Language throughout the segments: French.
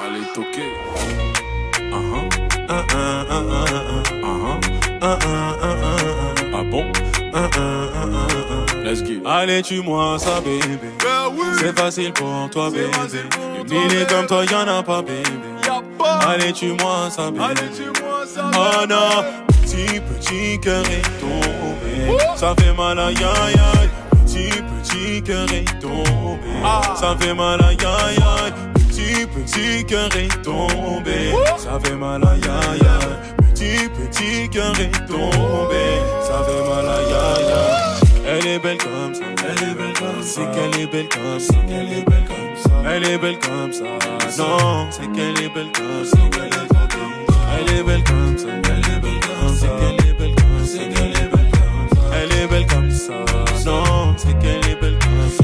Allez, toquer. Ah bon? Let's go. Allez, tue-moi ça, bébé. C'est facile pour toi, bébé. Une idée comme toi, y'en a pas, bébé. Allez, tue-moi ça, bébé. Oh non, petit cœur est tombé. Ça fait mal à aïe. Petit cœur est tombé. Ça fait mal à aïe. Petit cœur est tombé. Ça fait mal à aïe. Petit cœur est tombé. Ça fait mal à aïe. Elle est belle comme ça. C'est qu'elle est belle comme ça. Elle est belle comme ça. Non, c'est qu'elle est belle comme ça. Elle est belle comme ça. Elle est belle comme ça. Elle est belle comme ça. Elle est belle comme ça. Non, c'est qu'elle est belle comme ça.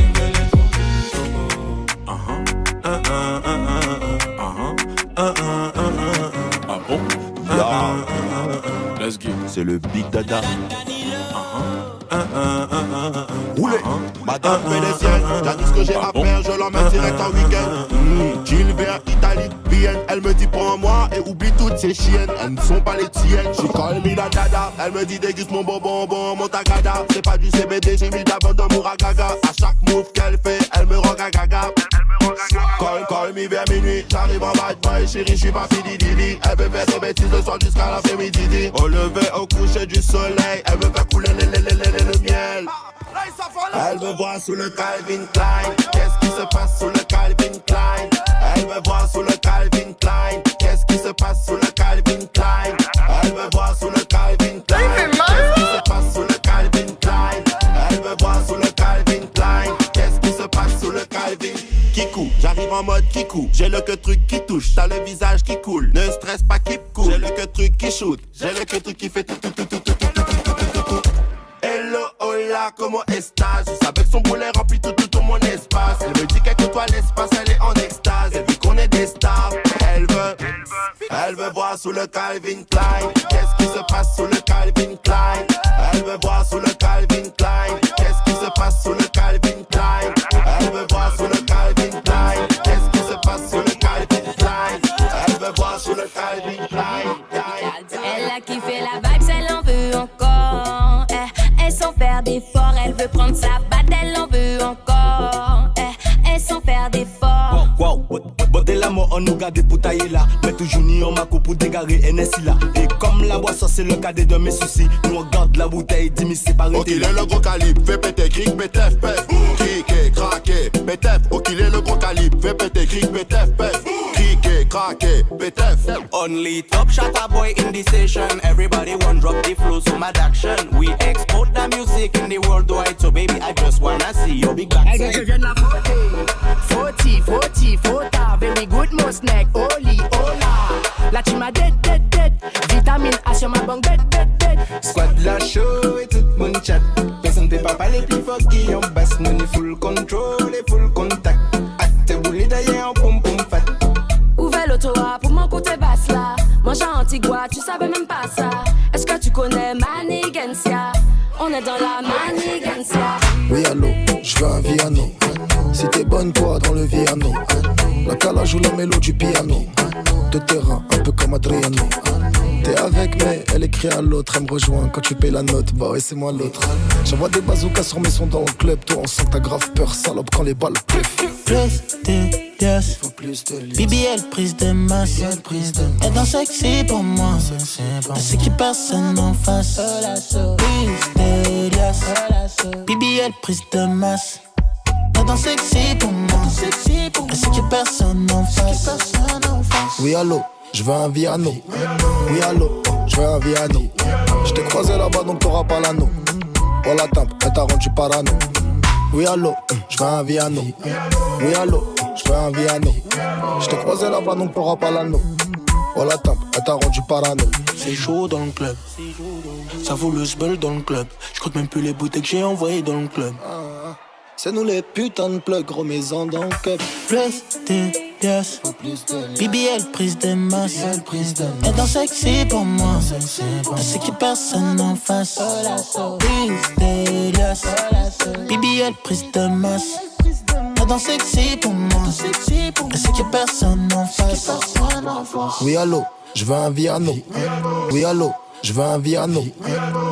Ah bon? Let's go. C'est le Big Dada. Roulez, madame vénétienne, j'ai dit ce que j'ai à faire, je l'emmène direct en week-end. Gilbert, Italie, Vienne, elle me dit prends-moi et oublie toutes ces chiennes, elles ne sont pas les tiennes. J'ai quand même mis la dada, elle me dit déguste mon bonbon, mon tagada. C'est pas du CBD, j'ai mis d'avant dans mon ragaga. À chaque move qu'elle fait, elle me rend gaga. Call me vers minuit, j'arrive en bad boy, chérie, j'suis pas fini Didi. Elle me fait des bêtises le soir jusqu'à l'après-midi. Au lever, au coucher du soleil, elle me fait couler le miel. Elle me voit sous le Calvin Klein. Qu'est-ce qui se passe sous le Calvin Klein? Elle me voit sous le Calvin Klein. Qu'est-ce qui se passe sous le Calvin Klein? Elle me voit sous le Calvin Klein. Qu'est-ce qui se passe sous le Calvin Klein? Elle me voit sous le Calvin Klein. Qu'est-ce qui se passe sous le Calvin? Kikou, j'arrive en mode Kikou. J'ai le que truc qui touche, t'as le visage qui coule. Ne stresse pas, keep cool. J'ai le que truc qui shoot. J'ai le que truc qui fait tout. Hello, hola, comment estás? Juste avec son boulet rempli tout mon espace. Elle me dit qu'elle côtoie l'espace, elle est en extase. Elle dit qu'on est des stars. Elle veut voir sous le Calvin Klein. Qu'est-ce qui se passe sous le Calvin Klein? Elle veut voir sous le Calvin Klein. Qu'est-ce qui se passe sous le Calvin Klein? Elle veut voir sous le Calvin Klein. Qu'est-ce qui se passe sous le Calvin Klein? Elle veut voir sous le Calvin Klein. Elle a kiffé la vibe, elle en veut encore. Elle sans faire d'efforts, elle veut prendre sa batte, elle en veut encore. Elle sans faire d'efforts. Wow, beauté l'amour, on nous garde pour tailler là. Mais toujours ni en maco pour dégarer NSI là. Et comme la boisson, c'est le cadet de mes soucis. Nous on garde la bouteille, dis-moi c'est pas arrêté. Ok, il est le gros calibre, fais péter, cric, pétef, pef. Criqué, craqué, pétef. Ok, il est le gros calibre, fais péter, cric, pétef, pef. Criqué, craqué, pétef. Only top shot a boy in the station. Everybody want drop the flow, so mad action. We export the music in the worldwide. So baby, I just wanna see your big back. Hey, je viens de la 40, very good most neck, holy, hola. La team a dead, vitamine A sur ma banque, dead. Squad la show et tout mon chat. Personne peut pas parler plus fort qui en basse. Nous ni full control et full contact. Acte boulé d'ailleurs en pom fat. Ouvert l'auto-rap pour mon côté basse là. Mange à Antigua, tu savais même pas ça. Est-ce que tu connais Manigancia? On est dans la Manigancia. Oui allô, je veux un Viano. Si t'es bonne toi dans le Viano. La cala joue la mélo du piano. De terrain, un peu comme Adriano. T'es avec mais elle écrit à l'autre. Elle me rejoint quand tu payes la note. Bah ouais c'est moi l'autre. J'envoie des bazookas sur mes sons dans le club. Toi on sent que t'as grave peur salope quand les balles pleuvent. Plus de liasses, BBL prise de masse. Elle danse sexy pour moi. Elle sait qu'il personne en face. Plus de liasses, BBL prise de masse. Elle danse sexy pour moi. Elle sait qu'il personne en face. Oui allô, je veux un Viano. Oui allô, je veux un Viano. Je t'ai croisé là-bas donc t'auras pas l'anneau. Oh la tape, elle t'a rendu parano. Oui allô, je veux un Viano. Oui allô, je veux un Viano. Je t'ai croisé là-bas donc t'auras pas l'anneau. Oh la tape, elle t'a rendu parano. C'est chaud dans le club. Ça vaut le sbeul dans le club. Je compte même plus les bouteilles que j'ai envoyées dans le club. C'est nous les putains de plugs, gros maison dans le cup. Plus de yes. BBL, prise de masse. Elle danse sexy pour moi. Elle sait qu'il y a personne en face. Prise de yes. BBL, prise de masse. Elle danse sexy pour moi. Elle sait qu'il y a personne en face. Oui, allô, je veux un Viano. Oui, allô, je veux un Viano.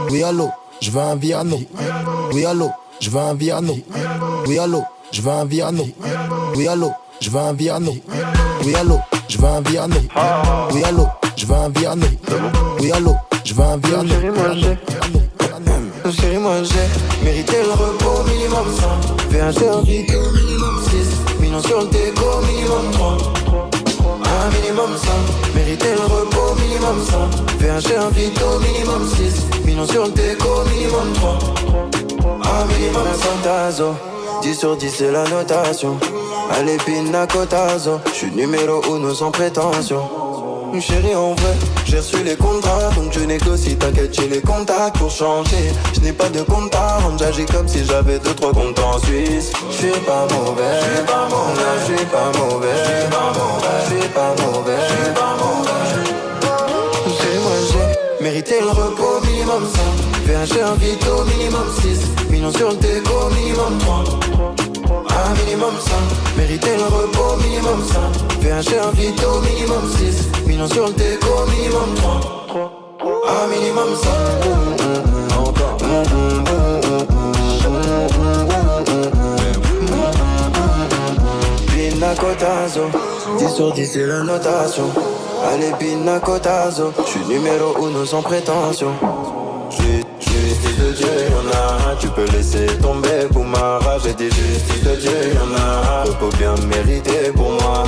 Oui, allô, je veux un Viano. Oui, allô, je veux un Viano. Oui, allô, je veux un Viano. Oui, allô, je veux un Viano. Oui, allô, je veux un Viano. Oui, allô, je veux un Viano. Oui, allô, je veux un Viano. Chérie, moi j'ai mérité le repos minimum 100. VHD en vidéo minimum 6. Millions sur le déco minimum 3. Un minimum 100. Mérité le repos minimum 100. VHD en vidéo minimum 6. Millions sur le déco minimum 3. Un minimum 100 tazo. 10 sur 10 c'est la notation. Allez pina cotazo. J'suis numéro 1 sans prétention. Chérie en vrai, j'ai reçu les contrats. Donc je négocie, t'inquiète j'ai les contacts pour changer. Je n'ai pas de compte à rendre, j'agis comme si j'avais 2-3 comptes en Suisse. Je suis pas mauvais, je suis pas mauvais, je suis pas mauvais, je suis pas mauvais, je suis pas mauvais, je suis pas mauvais. Chez moi j'ai mérité le repos minimum 100. VHD un vito minimum 6. Millions sur le déco minimum 3. Un minimum 100, mérité le repos minimum 100. VHD un vito minimum 6. Millions sur le déco minimum 3. Un minimum 100. Encore. Pina cotazo. 10 sur 10 c'est la notation. Allez pina cotazo. J'suis numéro 1 sans prétention. Justice de Dieu, y'en a. Tu peux laisser tomber pour ma rage. J'ai dit justice de Dieu, y'en a. Repos bien mérité pour moi.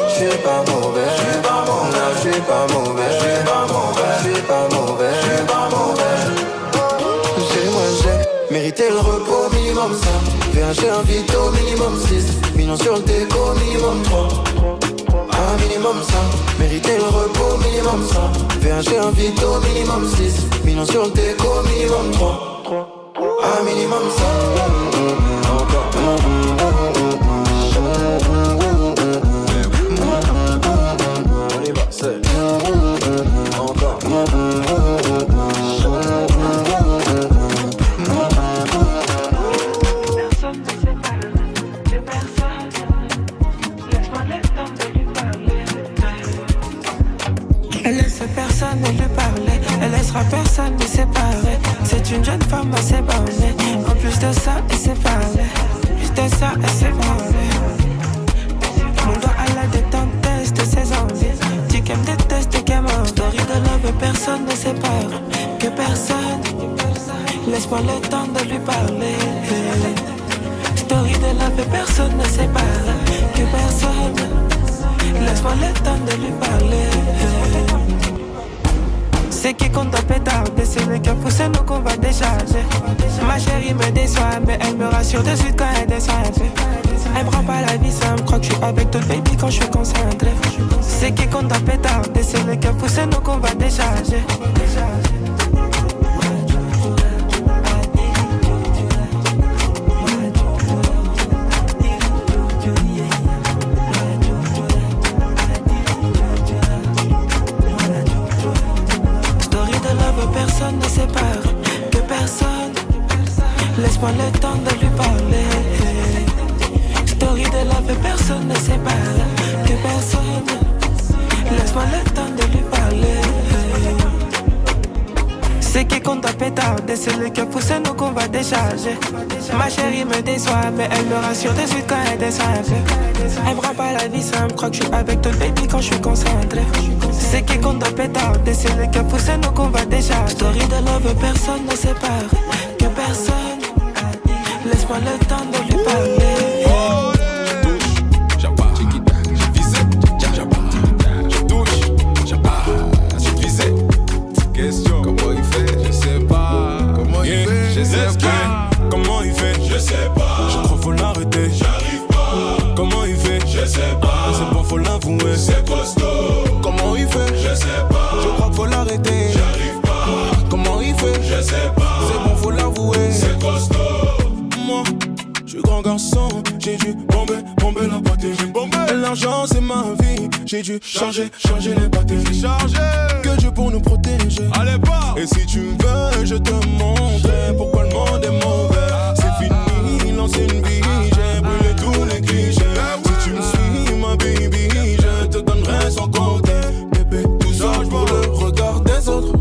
J'suis pas mauvais, j'suis pas mauvais, j'suis pas mauvais, j'suis pas mauvais, j'suis pas mauvais, j'suis pas mauvais. Chez moi j'ai mérité le repos minimum 100. VHD un vito minimum 6. Millions sur le déco minimum 3. Un minimum 100, mérité le repos minimum 100. VHD un vito minimum 6. Millions sur le déco minimum 3. Un minimum 100. Encore. On y va, c'est encore. Personne ne lui parlait, elle laissera personne nous séparer. C'est une jeune femme assez bornée. En plus de ça, elle s'est parlé. Plus de ça, elle s'est parlé. Mon doigt à la détente teste ses envies. Dis qu'elle me déteste, qu'elle m'en. Story de love, personne ne sépare. Que personne. Laisse-moi le temps de lui parler. Story de love, personne ne sépare. Que personne. Laisse-moi le temps de lui parler. C'est qui compte un pétard, c'est le qui a poussé nous qu'on va décharger. Ma chérie me déçoit, mais elle me rassure de suite quand elle descend un peu. Elle prend pas la vie simple, crois que je suis avec toi baby quand je suis concentré. C'est qui compte un pétard, c'est le qui a poussé nous qu'on va décharger. Personne ne sépare, que personne. Laisse-moi le temps de lui parler. Story de love, personne ne sépare, que personne. Laisse-moi le temps de lui parler. C'est qui compte un pétard, c'est le qui a poussé nous qu'on va décharger. Ma chérie me déçoit, mais elle me rassure de suite quand elle descend un peu. Elle prend pas la vie simple, crois que je suis avec toi baby quand je suis concentré. C'est qui compte un pétard, c'est le qui a poussé nous qu'on va décharger. Story de love, personne ne sépare, que personne. Laisse-moi le temps de lui parler. Comment il fait? Je sais pas. Comment il fait? Je sais pas. Comment il fait? Je sais pas. Je crois faut l'arrêter. J'arrive pas. Comment il fait? Je sais pas. C'est bon faut l'avouer. C'est costaud. Comment il fait? Je sais pas. Je crois faut l'arrêter. J'arrive pas. Comment il fait? Je sais pas. C'est bon faut l'avouer. C'est costaud. Moi, je suis grand garçon. J'ai dû bomber la pâté. L'argent c'est J'ai dû changer les batteries. Que Dieu pour nous protéger. Allez, pas. Et si tu veux, je te montrerai pourquoi le monde est mauvais. C'est fini, l'ancienne vie. J'ai brûlé tous les clichés. Si tu me suis, ma baby, je te donnerai sans compter. Bébé, tout ça pour le regard des autres.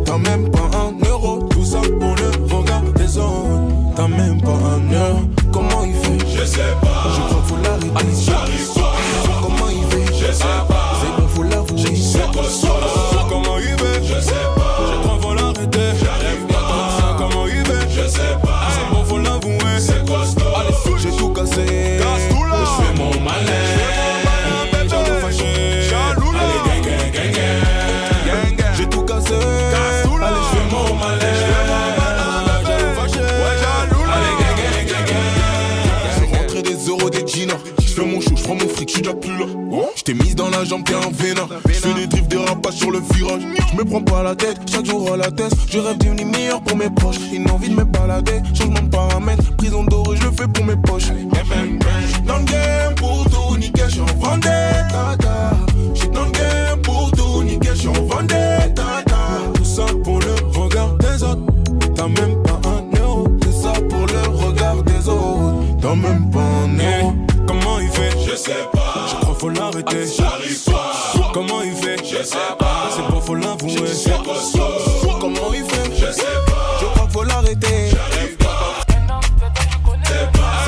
T'as même pas un euro. Tout ça pour le regard des autres. T'as même pas un euro. Comment il fait? Je sais pas. Je crois qu'il faut l'arrêter. J'arrive pas. Comment il fait? Je sais pas. C'est bon, faut l'avouer. C'est quoi ça? Comment il fait? Je sais pas. Je crois qu'il faut l'arrêter. J'arrive pas. Comment il fait? Je sais pas. C'est bon, faut l'avouer. C'est quoi ça? Allez, j'ai tout cassé. Casse tout là. Je fais mon malin. Jaloux fâché. Jaloux là. Allez, gang. J'ai tout cassé. Casse tout là. Allez, je fais mon malin. Des jeans, j'fais mon show, j'prends mon fric, j'suis déjà plus là. J't'ai mise dans la jambe, t'es un vénin. J'fais des drifts, des rapaces sur le virage. J'me prends pas la tête, chaque jour à la tête. Je rêve d'une meilleure pour mes proches. Une envie de me balader, changement de paramètres. Prison dorée, je le fais pour mes poches. Dans le game pour tout niquer, j'suis en vendetta. J'suis dans le game pour tout niquer, j'suis en vendetta. Tout ça pour le regard des autres. T'as même pas un euro. C'est ça pour le regard des autres. T'as même pas un euro. Comment il fait? Je sais pas. Je crois faut l'arrêter. J'arrive pas. Comment il fait? Je sais pas. C'est pas faut l'avouer. C'est quoi ça? Comment il fait? Je sais pas. Je crois faut l'arrêter. J'arrive pas. C'est pas.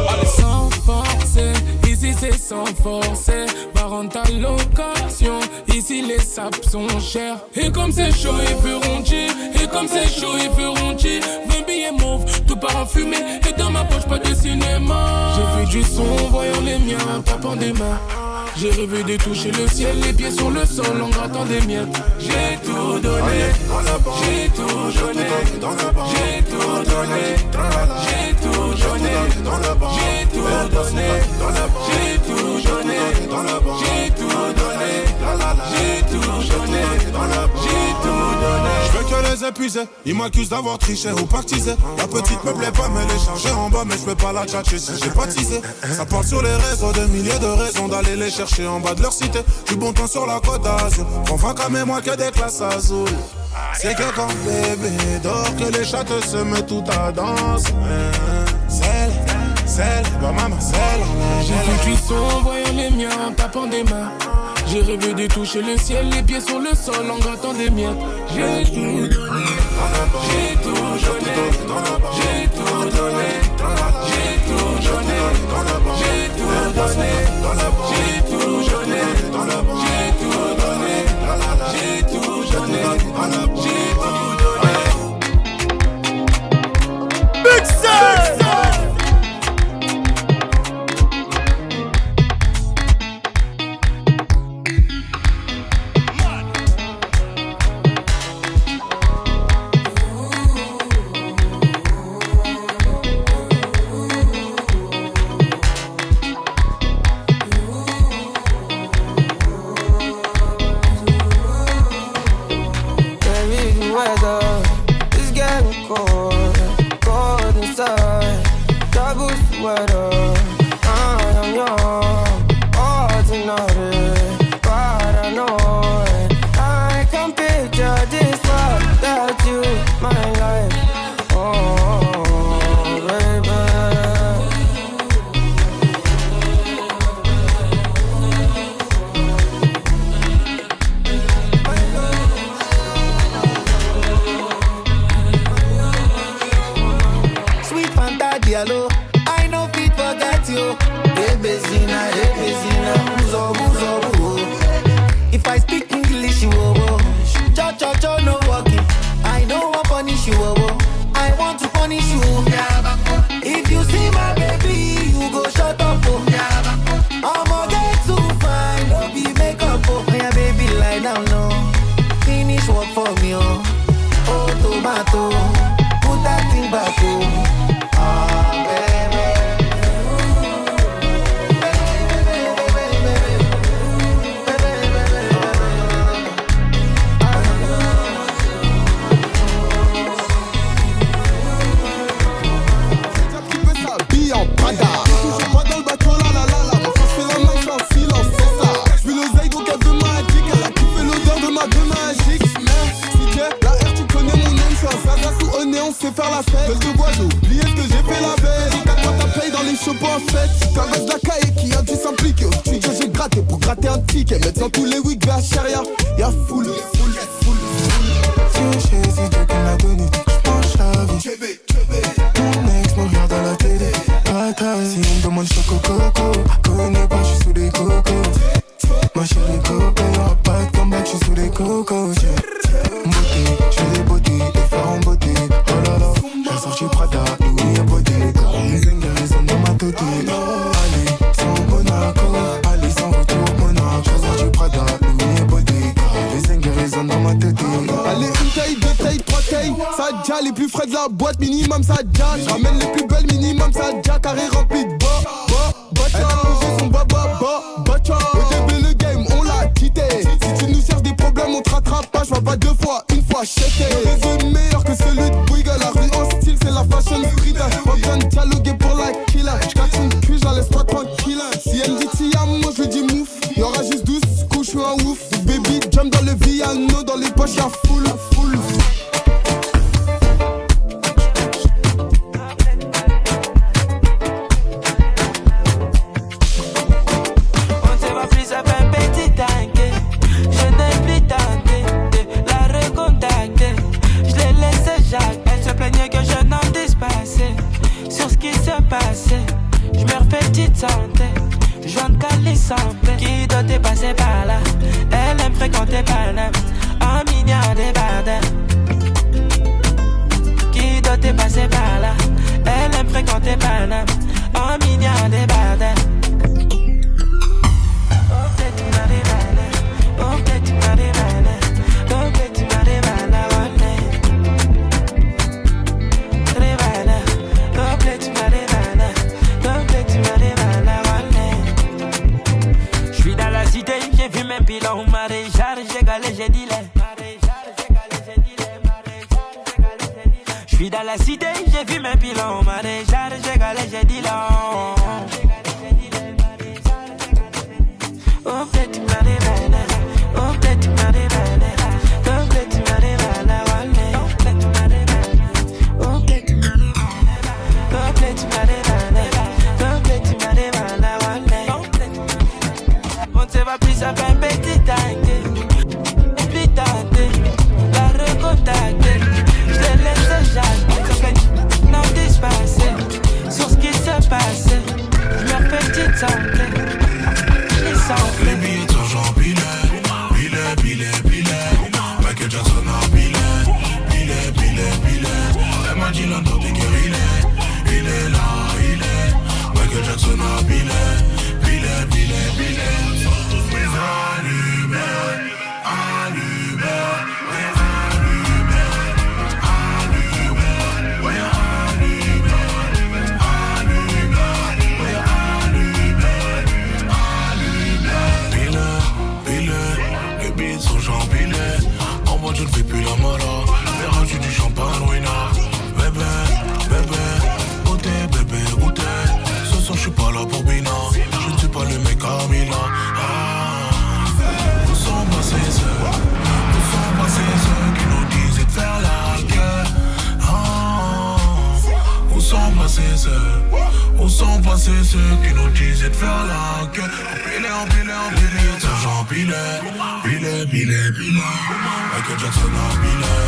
Allez, sans forcer, ici c'est sans forcer. Va rendre ta location, ici les saps sont chers. Et comme c'est chaud, ils feront chier. Et comme c'est chaud, ils feront chier. 20 billets mauves, tout parfumé. Et dans ma poche, pas de cinéma. J'ai fait du son, voyant les miens, tapant des mains. J'ai rêvé de toucher le ciel, les pieds sur le sol en grattant des miettes. J'ai tout donné, j'ai tout donné, j'ai tout donné, j'ai tout donné, j'ai tout donné, j'ai tout donné, j'ai tout donné, j'ai tout donné, j'ai tout donné. Je veux que les épuiser, ils m'accusent d'avoir triché ou pactisé. La petite me plaît pas, mais les charger en bas, mais je peux pas la tchatcher si j'ai pas tissé. Ça parle sur les réseaux, des milliers de raisons d'aller les chercher en bas de leur cité. Du bon temps sur la côte d'Azur, on va quand même moi que des classes azules. C'est que quand bébé dort, que les chattes se mettent tout à danser. Celle, bah maman, celle. J'ai fait du son, voyant les miens, en tapant des mains. J'ai rêvé de toucher le ciel, les pieds sur le sol en grattant des miettes. J'ai tout donné, j'ai tout donné, j'ai tout donné, j'ai tout donné, j'ai tout donné, j'ai tout donné, j'ai tout donné, j'ai tout donné, j'ai tout donné. Big Sir! Put that thing back home. Ah, c'est faire la fête. Gueule de boiseau, oubliez ce que j'ai fait la veille. J'ai 4 mois ta paye dans les shows en fête. T'es un gosse de la caille qui a dû s'impliquer. Au studio j'ai gratté pour gratter un ticket. Maintenant tous les weeks vers Charia, y'a full. Si c'est Dieu qui l'a donné, j'penche la vie. Mon ex me regarde à la télé. Si on me demande choco coco, connais pas, j'suis sous les cocos. Ma chérie coco, y'aura pas de comeback, j'suis sous les cocos. Beauté, j'ai des beautés, des faire en beauté. Oh là là, j'ai sorti Prada, Louis et beauté. Les zingues sont dans ma tête. Allez, sans Monaco, allez, sans retour Monaco. J'ai sorti Prada, Louis et beauté. Les zingues sont dans ma tête. Allez, une taille, deux tailles, trois tailles. Ça déjà les plus frais de la boîte, minimum ça déjà. J'ramène les plus belles, minimum ça déjà. Carré rempli de elle a bougé son le début le game, on l'a quitté. Si tu nous cherches des problèmes, on te rattrape pas. J'vois pas 2 fois, 1 fois, checké. Le réseau meilleur que celui de Bouygues. La rue en style, c'est la fashion street. Pas besoin de dialoguer pour la killer. J'casse une cuisse, j'la laisse pas tranquille. Si elle dit Tiam, moi je lui dis mouf. Y'aura juste 12 coups, j'suis un ouf. Baby, jump dans le Viano, dans les poches y'a full. Qui doit passer par là? Elle aime fréquenter Paname, un milliard de bardins. Qui doit passer par là? Elle aime fréquenter Paname, un milliard de bardins. Pilon, maréchal, j'ai galé, j'ai dit les. J'suis dans la cité, j'ai vu mes pilons, maréchal, j'ai galé, j'ai dit long. Oh, petit marévana, oh, petit marévana, oh, petit marévana, oh, petit marévana, oh, petit marévana, oh, petit marévana, on se va plus ça fait un petit tanké, plus tenté, la recontacter. Je te laisse jamais, non dispasser sur ce qui se passe. Je me fais petite santé, les billets sont billet. Michael Jackson a billet. Elle m'a dit l'entend t'es guéri, il est là. Michael Jackson a billet. Je ne fais plus la mala, verras-tu du champagne ruinard. Bébé, goûtez. Ce soir je suis pas là pour Bina, je ne suis pas le mec à Mina. Où sont passés ceux qui nous disaient de faire la guerre? Où sont passés ceux qui nous disaient de faire la guerre? Empilé, t'argent empilé. Michael Jackson a billet.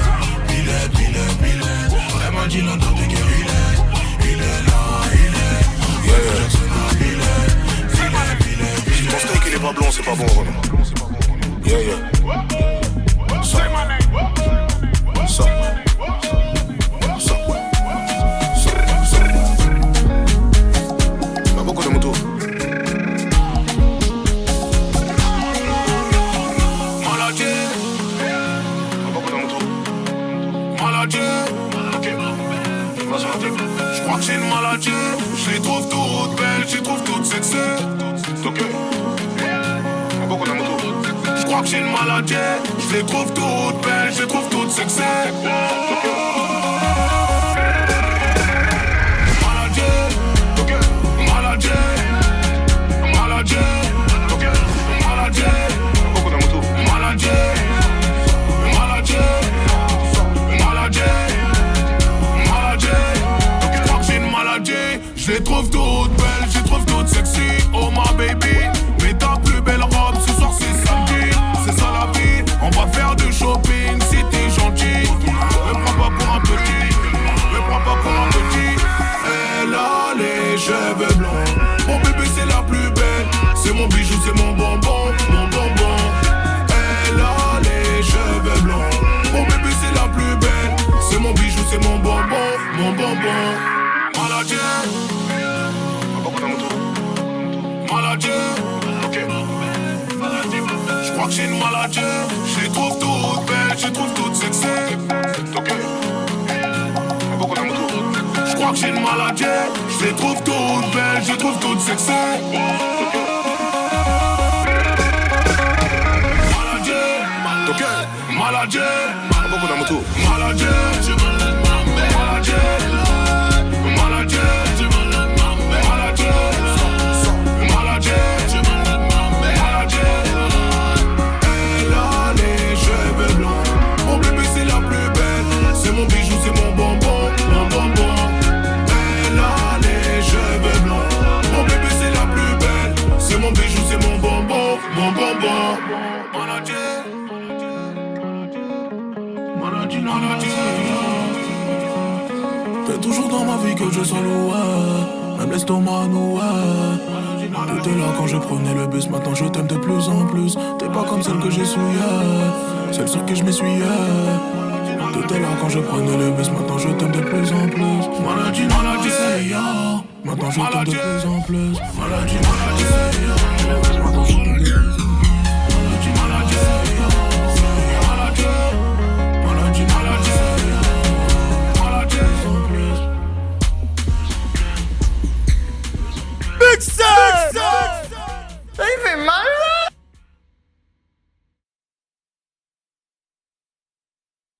Elle m'a dit l'entend t'es guéri, il est là. Michael Jackson a billet. Si ton steak il est pas blond, c'est pas bon, Renan. Yeah. Ça. Pas beaucoup de motos. J'crois que j'ai une maladie, je les trouve toutes belles, je les trouve toutes sexy. Ok. J'crois que j'ai une maladie, je les trouve toutes belles, je les trouve toutes sexy. Je les trouve toutes belles, je les trouve toutes sexy. Oh ma baby, mets ta plus belle robe, ce soir c'est samedi. C'est ça la vie, on va faire du shopping si t'es gentil. Me prends pas pour un petit, me prends pas pour un petit. Elle a les cheveux blancs, mon bébé c'est la plus belle. C'est mon bijou, c'est mon bonbon, mon bonbon. Elle a les cheveux blancs, mon bébé c'est la plus belle. C'est mon bijou, c'est mon bonbon, mon bonbon. Maladie, maladie, ok. Je crois que j'ai une maladie. Je les trouve toutes belles, je les trouve toutes sexy. Ok. Je crois que j'ai une maladie. Je les trouve toutes belles, je les trouve toutes sexy. Maladie, ok. Maladie, maladie, mon bijou, c'est mon bonbon, mon bonbon. Elle a les cheveux blancs, mon bébé c'est la plus belle. C'est mon bijou, c'est mon bonbon, mon bonbon. Maladie, maladie, maladie. T'es toujours dans ma vie que je sens loin, même l'estomac noué. T'étais là quand je prenais le bus, maintenant je t'aime de plus en plus. T'es pas comme celle que j'ai souillée, celle sur qui je m'essuyais. T'étais là quand je prenais le bus, maintenant je t'aime de plus en plus. Maladie, maladie, c'est ya. Maintenant je t'aime de plus en plus. Maladie, maladie, c'est ya. Maintenant je t'aime de plus en plus. Maladie, maladie, c'est ya. Maladie, maladie, maladie, c'est ya. Maladie, en plus. Big Sex! Il fait mal